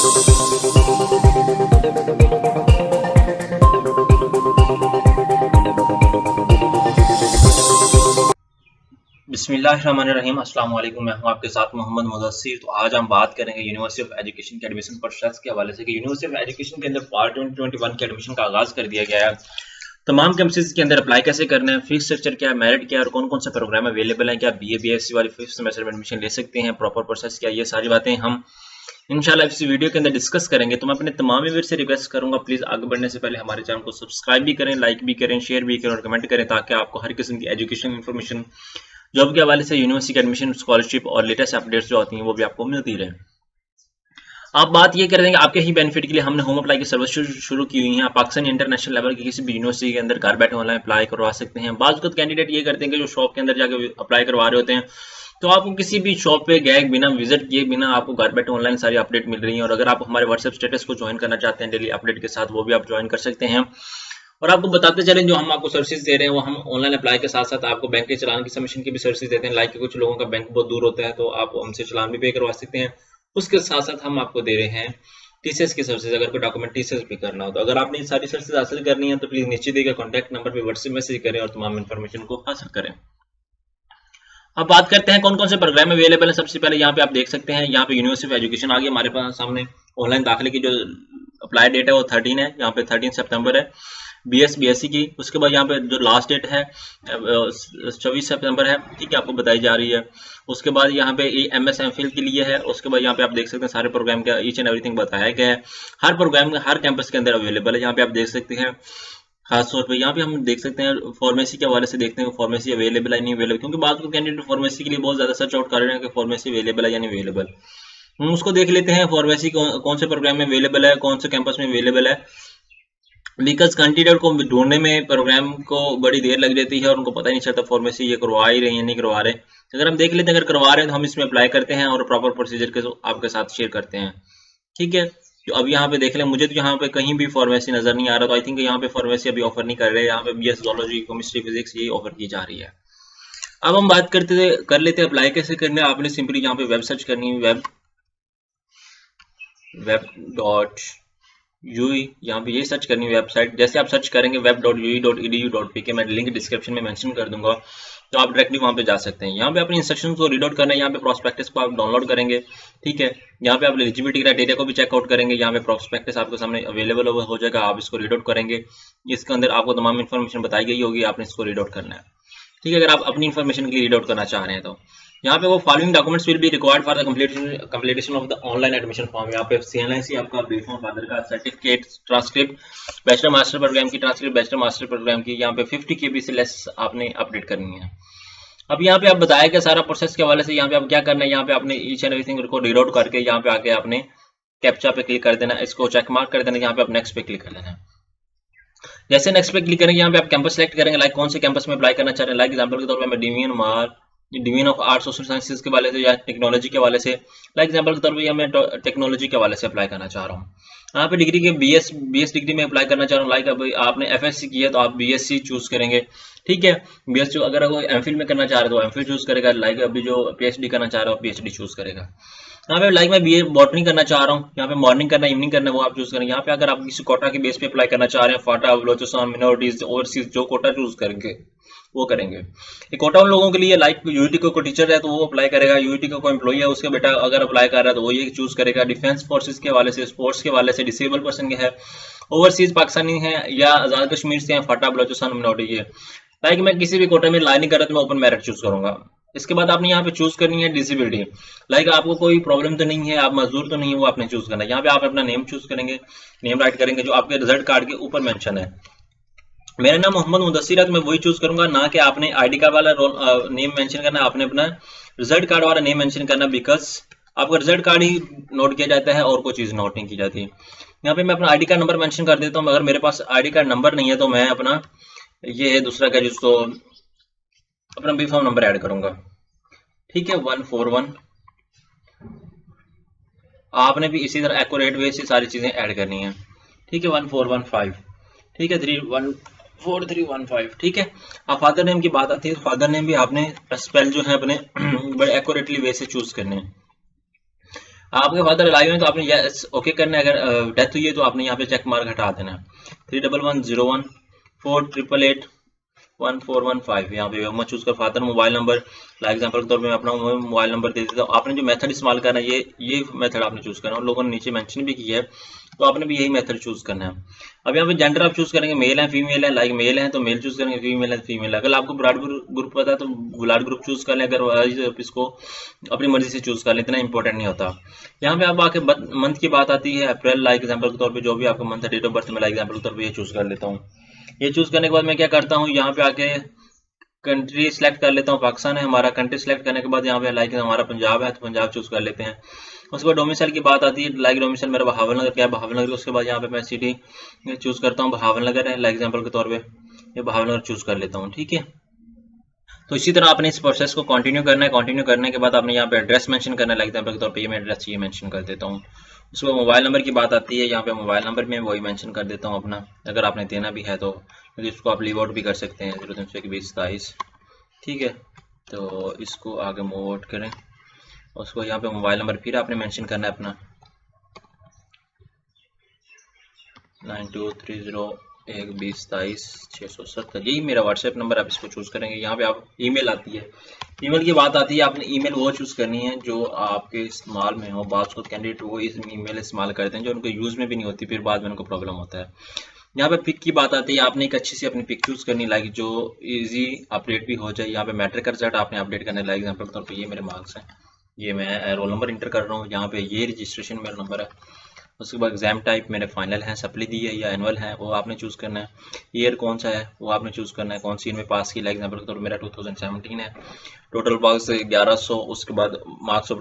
बिस्मिल्लाहिर्रहमानिर्रहीम। अस्सलाम वालेकुम। मैं हूं आपके साथ मोहम्मद मुदस्सिर। तो आज हम बात करेंगे यूनिवर्सिटी ऑफ एजुकेशन के एडमिशन प्रोसेस के हवाले से कि यूनिवर्सिटी ऑफ एजुकेशन के अंदर फॉर 2021 के एडमिशन का आगाज़ कर दिया गया है। तमाम कैंपसेस के अंदर अप्लाई कैसे करना है, फीस स्ट्रक्चर क्या है, मेरिट क्या है और कौन कौन से प्रोग्राम अवेलेबल हैं, क्या BA BSc वाले फिफ्थ सेमेस्टर में एडमिशन ले सकते हैं, प्रॉपर प्रोसेस क्या, ये सारी बातें हम इंशाल्लाह इस वीडियो के अंदर डिस्कस करेंगे। तो मैं अपने तमाम व्यूअर्स से रिक्वेस्ट करूंगा, प्लीज़ आगे बढ़ने से पहले हमारे चैनल को सब्सक्राइब भी करें, लाइक भी करें, शेयर भी करें और कमेंट करें, ताकि आपको हर किस्म की एजुकेशन इन्फॉर्मेशन, जॉब के हवाले से, यूनिवर्सिटी के एडमिशन, स्कॉलरशिप और लेटेस्ट अपडेट्स जो होती हैं वो भी आपको मिलती रहे। आप बात ये कर देंगे आपके ही बेनिफिट के लिए हमने होम अप्लाई की सर्विस शुरू की हुई है। आप पाकिस्तान इंटरनेशनल लेवल की किसी भी यूनिवर्सिटी के अंदर घर बैठे ऑनलाइन अप्लाई करवा सकते हैं। बाज़ वक्त कैंडिडेट ये करते हैं कि जो शॉप के अंदर जाकर अप्लाई करवा रहे होते हैं, तो आपको किसी भी शॉप पे गए बिना विजिट किए बिना आपको घर बैठे ऑनलाइन सारी अपडेट मिल रही है। और अगर आप हमारे व्हाट्सएप स्टेटस को ज्वाइन करना चाहते हैं डेली अपडेट के साथ, वो भी आप ज्वाइन कर सकते हैं। और आपको बताते चलें जो हम आपको सर्विसेज दे रहे हैं वो हम ऑनलाइन अप्लाई के साथ साथ आपको बैंक के चलान की सबमिशन की भी सर्विसेज देते हैं। लाइक कि कुछ लोगों का बैंक बहुत दूर होता है तो आप हमसे चलान भी पे करवा सकते हैं। उसके साथ साथ हम आपको दे रहे हैं TCS की सर्विसेज, अगर कोई डॉक्यूमेंट TCS भी करना हो तो। अगर आपने सारी सर्विसेज हासिल करनी है तो प्लीज नीचे दिए गए कॉन्टैक्ट नंबर पर व्हाट्सएप मैसेज करें और तमाम इन्फॉर्मेशन को हासिल करें। अब बात करते हैं कौन कौन से प्रोग्राम अवेलेबल है। सबसे पहले यहाँ पे आप देख सकते हैं, यहाँ पे यूनिवर्सिटी ऑफ एजुकेशन आ गया हमारे पास सामने। ऑनलाइन दाखिले की जो अप्लाई डेट है वो 13 है, यहाँ पे 13 सितंबर है BS BSc की। उसके बाद यहाँ पे जो लास्ट डेट है 24 सितंबर है, ठीक है, आपको बताई जा रही है। उसके बाद यहाँ पे MS MPhil के लिए है। उसके बाद यहाँ पे आप देख सकते हैं सारे प्रोग्राम का ईच एंड एवरीथिंग बताया गया है। हर प्रोग्राम हर कैंपस के अंदर अवेलेबल है। यहाँ पे आप देख सकते हैं खासतौर पे यहाँ पे हम देख सकते हैं फार्मेसी के हवाले से देखते हैं फार्मेसी अवेलेबल है नहीं अवेलेबल, क्योंकि बात को कैंडिडेट फार्मेसी के लिए बहुत ज्यादा सर्च आउट कर रहे हैं कि फार्मेसी अवेलेबल है या नहीं अवेलेबल। हम उसको देख लेते हैं फार्मेसी कौन से प्रोग्राम में अवेलेबल है, कौन से कैंपस में अवेलेबल है। बिकॉज कैंडिडेट को ढूंढने में प्रोग्राम को बड़ी देर लग जाती है और उनको पता ही नहीं चलता फार्मेसी ये करवा ही रहे हैं नहीं करवा रहे। अगर हम देख लेते हैं अगर करवा रहे हैं तो हम इसमें अप्लाई करते हैं और प्रॉपर प्रोसीजर के आपके साथ शेयर करते हैं, ठीक है। तो अब यहाँ पे देख लें, मुझे तो यहाँ पे कहीं भी फार्मेसी नजर नहीं आ रहा, तो आई थिंक यहाँ पे फार्मेसी अभी ऑफर नहीं कर रहे हैं। यहाँ पे BS जूलॉजी, केमिस्ट्री, फिजिक्स ये ऑफर की जा रही है। अब हम बात कर लेते हैं अप्लाई कैसे करना है। आपने सिंपली यहाँ पे वेब सर्च करनी है, web.ui, यहाँ पे ये सर्च करनी है वेबसाइट। जैसे आप सर्च करेंगे web.ui.edu.pk, मैं लिंक डिस्क्रिप्शन में मेंशन कर दूंगा, तो आप डायरेक्टली वहाँ पे जा सकते हैं। यहाँ पे अपने इंस्ट्रक्शंस को रीड आउट करना है। यहाँ पे प्रोस्पेक्टस को आप डाउनलोड करेंगे, ठीक है। यहाँ पे आप एलिजिबिलिटी क्राइटेरिया को भी चेकआउट करेंगे। यहाँ पे प्रोस्पेक्टस आपके सामने अवेलेबल हो जाएगा, आप इसको रीड आउट करेंगे। इसके अंदर आपको तमाम इन्फॉर्मेशन बताई गई होगी, आपने इसको रीड आउट करना है, ठीक है। अगर आप अपनी इन्फॉर्मेशन की रीड आउट करना चाह रहे हैं तो यहाँ पे वो following documents will be required for the completion of the online admission form. यहाँ पे CNIC आपका ब्रीफ ऑफ फादर का certificate, transcript, bachelor master program की ट्रांसक्रिप्ट, बैचलर मास्टर प्रोग्राम की यहाँ पे 50 KB से लेस आपने अपडेट करनी है। अब यहाँ पे आप बताया कि सारा प्रोसेस के हवाले से यहाँ पे आप क्या करना है, यहाँ पे आपने ईच एंड एवरीथिंग को रीड आउट करके यहाँ पे आके आपने कैप्चा पे क्लिक कर देना, इसको चेक मार्क कर देना, यहाँ पे आप नेक्स्ट पे क्लिक कर लेना है। जैसे नेक्स्ट पे क्लिक करेंगे यहाँ पे आप कैंपस सेलेक्ट करेंगे, लाइक कौन से कैंपस में अप्लाई करना चाह रहे हैं। लाइक एग्जांपल के तौर पे मैं division of arts social sciences के वाले से या टेक्नोलॉजी के वाले से, लाइक एग्जांपल के तौर पे मैं टेक्नोलॉजी के वाले से अप्लाई करना चाह रहा हूँ। यहाँ पे डिग्री के BS डिग्री में अप्लाई करना चाह रहा हूँ। लाइक अभी आपने FSc किया तो आप BSc चूज करेंगे, ठीक है। BSc अगर कोई MPhil में करना चाह रहे हो तो MPhil चूज करेगा। लाइक अभी जो PhD करना चाह रहे हो PhD चूज करेगा। यहाँ पे लाइक मैं BA बॉटनी करना चाह रहा हूँ, यहाँ पे मॉर्निंग करना इवनिंग करना वो आप चूज करेंगे। यहाँ पे अगर आप किसी कोटा के बेस पे अप्लाई करना चाह रहे हैं, फाटा, बलोचिस्तान, मिनोरिटीज, ओवरसीज, जो कोटा चूज करेंगे वो करेंगे। ये कोटा उन लोगों के लिए, लाइक UIT को टीचर है तो वो अप्लाई करेगा, UIT का कोई एम्प्लॉई है उसका बेटा अगर अप्लाई कर रहा है तो वो ये चूज करेगा। डिफेंस फोर्सेस के वाले से, स्पोर्ट्स के वाले से, डिसेबल पर्सन के है, ओवरसीज पाकिस्तानी है या आजाद कश्मीर से है, फाटा, बलोचिस्तान, मिनोरिटी है। लाइक मैं किसी भी कोटा में लाई नहीं कर रहा तो मैं ओपन मेरिट चूज करूंगा। इसके बाद आपने यहाँ पे चूज करनी है डिसेबिलिटी, लाइक आपको कोई प्रॉब्लम तो नहीं है, आप मजदूर तो नहीं है, वो आपने चूज करना है। यहाँ पे आप अपना नेम चूज करेंगे, नेम राइट करेंगे जो आपके रिजल्ट कार्ड के ऊपर मेंशन है। मेरा नाम मोहम्मद मुदस्सिर है तो मैं वही चूज करूंगा, ना कि आपने ID कार्ड वाला नेम मेंशन करना, आपने अपना रिजल्ट कार्ड वाला नेम मेंशन करना। बिकॉज आपका रिजल्ट कार्ड ही नोट किया जाता है और कोई चीज नोट नहीं की जाती। यहाँ पे मैं अपना ID कार्ड नंबर मेंशन कर देता हूँ। अगर मेरे पास ID कार्ड नंबर नहीं है तो मैं अपना ये है दूसरा का जिसको अपना B फॉर्म नंबर ऐड करूंगा, ठीक है, 141। आपने भी इसी तरह एक्यूरेट वे से सारी चीजें ऐड करनी है, ठीक है, 1415, ठीक है, 4315, ठीक है। अब फादर नेम की बात आती है तो फादर नेम भी आपने स्पेल जो है अपने बड़े एक्यूरेटली वे से चूज करने हैं। आपके फादर लाइव हैं तो आपने यस ओके करना है, अगर डेथ हुई है तो आपने यहाँ पे चेक मार्क हटा देना है। 311014881415 यहाँ पे मैं चूज कर father mobile number, like example के तौर पे मैं अपना मोबाइल नंबर दे देता हूँ। आपने जो मेथड इस्तेमाल करना है ये मेथड आपने चूज करना है, और लोगों ने नीचे मेंशन भी किया है तो आपने भी यही मेथड चूज करना है। अब यहाँ पे जेंडर आप चूज करेंगे, मेल है फीमेल है, लाइक मेल है तो मेल चूज करेंगे, फीमेल है तो फीमेल है। अगर आपको ब्लड ग्रुप पता है तो ब्लड ग्रुप चूज कर लें, अगर इसको अपनी मर्जी से चूज कर लें, इतना इंपॉर्टेंट नहीं होता। यहाँ पे अब आके मंथ की बात आती है, अप्रैल लाइक एग्जांपल के तौर पे जो भी आपका मंथ है, डेट ऑफ बर्थ में लाइक एग्जांपल के तौर पे ये चूज कर लेता हूँ। ये चूज करने के बाद मैं क्या करता हूँ, यहाँ पे आके कंट्री सेलेक्ट कर लेता हूँ, पाकिस्तान है हमारा। कंट्री सेलेक्ट करने के बाद यहाँ पे लाइक हमारा पंजाब है तो पंजाब चूज कर लेते हैं। उसके बाद डोमिसाइल की बात आती है, लाइक डोमिसाइल मेरा बहावलनगर क्या है, बहावलनगर। उसके बाद यहाँ पे मैं सिटी चूज करता हूँ, बहावलनगर है लाइक एग्जांपल के तौर पे, ये बहावलनगर चूज कर लेता हूँ। ठीक है, तो इसी तरह आपने इस प्रोसेस को कंटिन्यू करना है। कंटिन्यू करने के बाद आपने यहाँ पे एड्रेस मेंशन करना है, लाइक एग्जांपल के तौर पे ये मैं एड्रेस ये मेंशन कर देता हूँ। उसके बाद मोबाइल नंबर की बात आती है, यहाँ पे मोबाइल नंबर में वही मेंशन कर देता हूँ अपना, अगर आपने देना भी है तो, क्योंकि इसको आप लीव आउट भी कर सकते हैं 032027। ठीक है, तो इसको आगे मूव आउट करें। उसको यहाँ पे मोबाइल नंबर फिर आपने मेंशन करना है अपना 9230122670, यही मेरा व्हाट्सएप नंबर। आप इसको चूज करेंगे। यहाँ पे आप ईमेल आती है, ईमेल की बात आती है, आपने ईमेल वो चूज करनी है जो आपके इस्तेमाल में हो। बात कैंडिडेट वो इस ईमेल इस्तेमाल करते हैं जो उनको यूज में भी नहीं होती, फिर बाद में उनको प्रॉब्लम होता है। यहाँ पे पिक की बात आती है, आपने एक अच्छी सी अपनी पिक चूज करनी, लाइक जो इजी अपडेट भी हो जाए। यहाँ पे मैट्रिक का रिजल्ट आपने अपडेट करना है, लाइक एग्जांपल के तौर पे ये मेरे मार्क्स हैं, ये मैं रोल नंबर इंटर कर रहा हूँ, यहाँ पे ये रजिस्ट्रेशन मेरा नंबर है। उसके बाद एग्जाम टाइप मेरे फाइनल है, सप्ली दी है या एनुअल है, वो आपने चूज करना है। ईयर कौन सा है वो आपने चूज करना है, कौन सी ईयर में पास की, लाइक एग्जांपल के तौर पर मेरा 2017 है। Total marks 1100। उसके बाद मार्क्स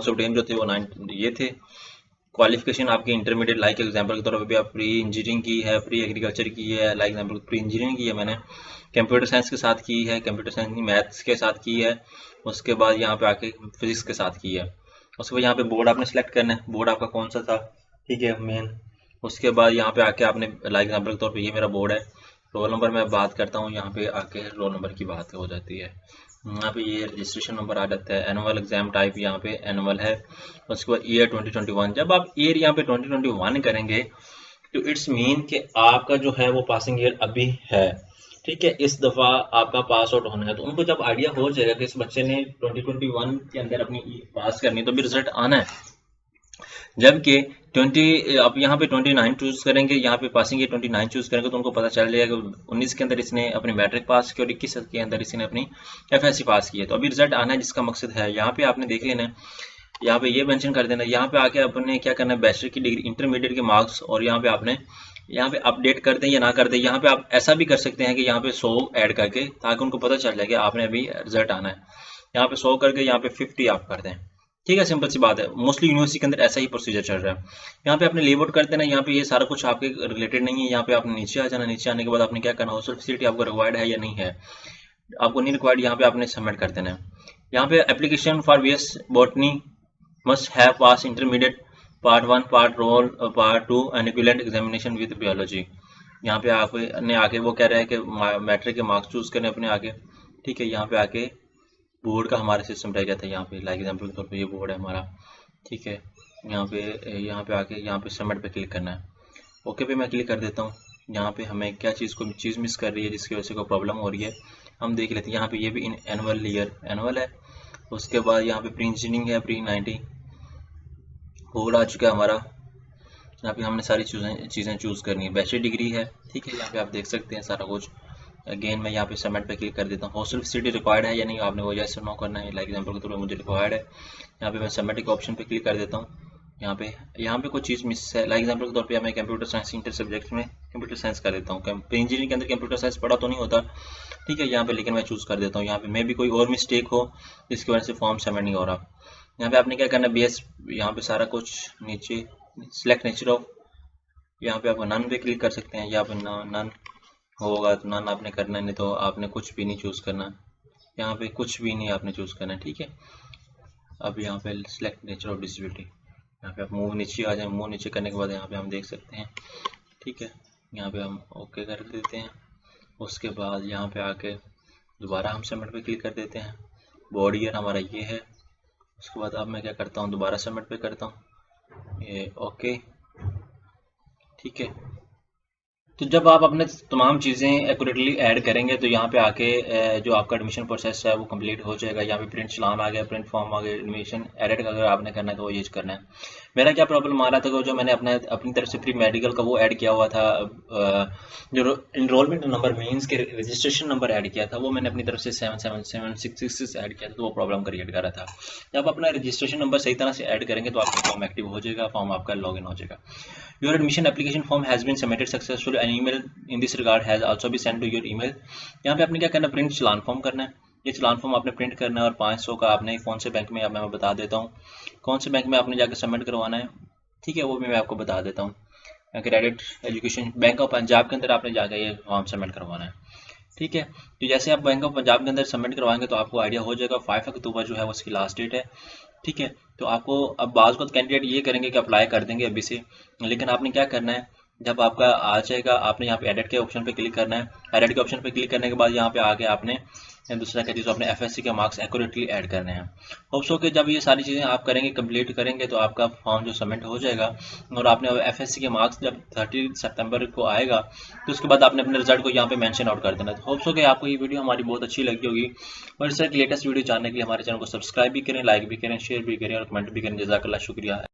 ऑब्टेन जो थे वो 9 ये थे। क्वालिफिकेशन आपकी इंटरमीडिएट, लाइक एग्जांपल के तौर पर भी आप प्री इंजीनियरिंग की है, प्री एग्रीकल्चर की है, लाइक एग्जांपल प्री इंजीनियरिंग की है मैंने, कंप्यूटर साइंस के साथ की है, कंप्यूटर साइंस की मैथ्स के साथ की है। उसके बाद यहाँ पे आके फिजिक्स के साथ की है। उसके बाद यहाँ पे बोर्ड आपने सेलेक्ट करना है, बोर्ड आपका कौन सा था, ठीक है मेन। उसके बाद यहाँ पे आके आपने लाइक एग्जांपल के तौर पे ये मेरा बोर्ड है। रोल नंबर मैं बात करता हूँ, यहाँ पे आके रोल नंबर की बात हो जाती है। यहाँ पे ये रजिस्ट्रेशन नंबर आ जाता है। एनुअल एग्जाम टाइप यहाँ पे एनुअल है। उसके बाद ईयर 2021। जब आप ईयर यहाँ पे 2021 करेंगे तो इट्स मीन कि आपका जो है वो पासिंग ईयर अभी है। ठीक है, इस दफा आपका पास आउट होना है, तो उनको जब आइडिया हो जाएगा कि इस बच्चे ने 2021 के अंदर अपनी पास करनी, तो भी रिजल्ट आना है। जबकि 20 आप यहाँ पे 29 चूज करेंगे, यहाँ पे पासिंग ईयर 29 चूज करेंगे तो उनको पता चल जाएगा 19 के अंदर इसने अपनी मैट्रिक पास की और 21 के अंदर इसने अपनी एफएससी पास की है। तो अभी रिजल्ट आना है, जिसका मकसद है यहाँ पे आपने देख लेना है, यहाँ पे ये मेंशन कर देना। यहाँ पे आके अपने क्या करना है, बैचलर की डिग्री, इंटरमीडिएट के मार्क्स, और यहाँ पे आपने यहाँ पे अपडेट कर दें या ना कर दें। यहाँ पे आप ऐसा भी कर सकते हैं कि यहाँ पे 100 ऐड करके, ताकि उनको पता चल जाए कि आपने अभी रिजल्ट आना है। यहाँ पे 100 करके यहाँ पे 50 आप कर दें। ठीक है, सिंपल सी बात है। मोस्टली यूनिवर्सिटी के अंदर ऐसा ही प्रोसीजर चल रहा है। यहाँ पे आपने लीव आउट कर देना। यहाँ पे ये सारा कुछ आपके रिलेटेड नहीं है। यहाँ पे आपने नीचे आ जाना। नीचे आने के बाद आपने क्या करना, हॉस्टल फैसिलिटी आपको रिक्वायर्ड है या नहीं है, आपको नहीं रिक्वायर्ड, यहाँ पे आपने सबमिट कर देना है। यहाँ पे application for BS botany must have passed intermediate part 1 part roll part 2 and equivalent examination with biology। यहाँ पे आपने आगे वो कह रहा है कि मैट्रिक के मार्क्स चूज करने अपने आगे। ठीक है, यहाँ पे आके बोर्ड का हमारा सिस्टम रह गया था। यहाँ पे लाइक एग्जांपल के तौर पे ये बोर्ड है हमारा। ठीक है, यहाँ पे आके यहाँ पे सबमिट पे क्लिक करना है। ओके पे मैं क्लिक कर देता हूँ। यहाँ पे हमें क्या चीज़ मिस कर रही है जिसकी वजह से कोई प्रॉब्लम हो रही है, हम देख लेते हैं। यहाँ पे ये भी एनुअल ईयर एनुअल है। उसके बाद यहाँ पे प्री इंजीनियरिंग है, प्री 90 होल आ चुका है हमारा। यहाँ पे हमने सारी चीज़ें चूज़ करनी है। बैचलर डिग्री है। ठीक है, यहाँ पे आप देख सकते हैं सारा कुछ। अगेन मैं यहाँ पे सबमिट पे क्लिक कर देता हूँ। हॉस्टल फैसिलिटी रिक्वायर्ड है या नहीं, आपने वो यस नो करना है। लाइक एग्जांपल के तौर पर मुझे रिक्वायर्ड है। यहाँ पे मैं सबमिट के ऑप्शन पे क्लिक कर देता हूँ। यहाँ पे कोई चीज़ मिस है। लाइक एग्जांपल के तौर पे मैं कंप्यूटर साइंस इंटर सब्जेक्ट में कंप्यूटर साइंस कर देता हूँ। इंजीनियरिंग के अंदर कंप्यूटर साइंस पढ़ा तो नहीं होता, ठीक है, यहाँ पे लेकिन मैं चूज़ कर देता हूँ। यहाँ पे मे भी कोई और मिस्टेक हो जिसकी वजह से फॉर्म सबमिट नहीं हो रहा। यहाँ पे आपने क्या करना है, बीएस, यहाँ पे सारा कुछ नीचे सिलेक्ट नेचर ऑफ, यहाँ पे आप नन पे क्लिक कर सकते हैं, या फिर नन होगा तो नन आपने करना है, नहीं तो आपने कुछ भी नहीं चूज़ करना। यहाँ पे कुछ भी नहीं आपने चूज़ करना है। ठीक है, अब यहाँ पे सिलेक्ट नेचर ऑफ डिसेबिलिटी, यहाँ पे आप मूव नीचे आ जाए। मूव नीचे करने के बाद यहाँ पे हम देख सकते हैं। ठीक है, यहाँ पे हम ओके कर देते हैं। उसके बाद यहाँ पे आके दोबारा हम सबमिट पे क्लिक कर देते हैं। बॉडी ईयर हमारा ये है। उसके बाद अब मैं क्या करता हूँ, दोबारा सबमिट पे करता हूँ, ये ओके, ठीक है। तो जब आप अपने तमाम चीज़ें एक्यूरेटली ऐड करेंगे तो यहाँ पे आके जो आपका एडमिशन प्रोसेस है वो कंप्लीट हो जाएगा। यहाँ पे प्रिंट चलान आ गया, प्रिंट फॉर्म आ गया, एडमिशन एडिट अगर आपने करना है तो वो यूज करना है। मेरा क्या प्रॉब्लम आ रहा था कि जो मैंने अपनी तरफ से प्री मेडिकल का वो ऐड किया हुआ था, जो इनरोलमेंट नंबर मीन्स के रजिस्ट्रेशन नंबर ऐड किया था वो मैंने अपनी तरफ से 777666 ऐड किया था, तो वो प्रॉब्लम क्रिएट कर रहा था। जब अपना रजिस्ट्रेशन नंबर सही तरह से ऐड करेंगे तो आपका फॉर्म एक्टिव हो जाएगा, फॉर्म आपका लॉगिन हो जाएगा। Your admission application form has been submitted successfully. An email in this regard has also been sent to your email. यहाँ पे आपने क्या करना है, प्रिंट चलान फॉर्म करना है। ये चलान फॉर्म आपने प्रिंट करना है और 500 का आपने कौन से बैंक में, अब मैं बता देता हूँ कौन से बैंक में आपने जाकर सबमिट करवाना है, ठीक है, वो भी मैं आपको बता देता हूँ। Credit education bank of Punjab के अंदर आपने जाकर ये फॉर्म सबमिट करवाना है, ठीक है। तो जैसे आप बैंक ऑफ पंजाब के अंदर सबमिट करवाएंगे तो आपको आइडिया हो जाएगा 5 अक्टूबर जो है वो उसकी लास्ट डेट है, ठीक है। तो आपको अब बाज़ को कैंडिडेट ये करेंगे कि अप्लाई कर देंगे अभी से, लेकिन आपने क्या करना है, जब आपका आ जाएगा आपने यहाँ पे एडिट के ऑप्शन पे क्लिक करना है। एडिट के ऑप्शन पे क्लिक करने के बाद यहाँ पे आके आपने दूसरा क्या चीज़, अपने एफएससी के मार्क्स एक्यूरेटली ऐड करने हैं। होप्स हो कि जब ये सारी चीज़ें आप करेंगे, कंप्लीट करेंगे, तो आपका फॉर्म जो सबमिट हो जाएगा और आपने एफएससी के मार्क्स जब 30 सितंबर को आएगा तो उसके बाद आपने अपने रिजल्ट को यहाँ पे मेंशन आउट कर देना है। तो होप्स हो कि आपको ये वीडियो हमारी बहुत अच्छी लगी होगी और इस तरह की लेटेस्ट वीडियो जानने के लिए हमारे चैनल को सब्सक्राइब भी करें, लाइक भी करें, शेयर भी करें और कमेंट भी करें। जज़ाकल्लाह, शुक्रिया।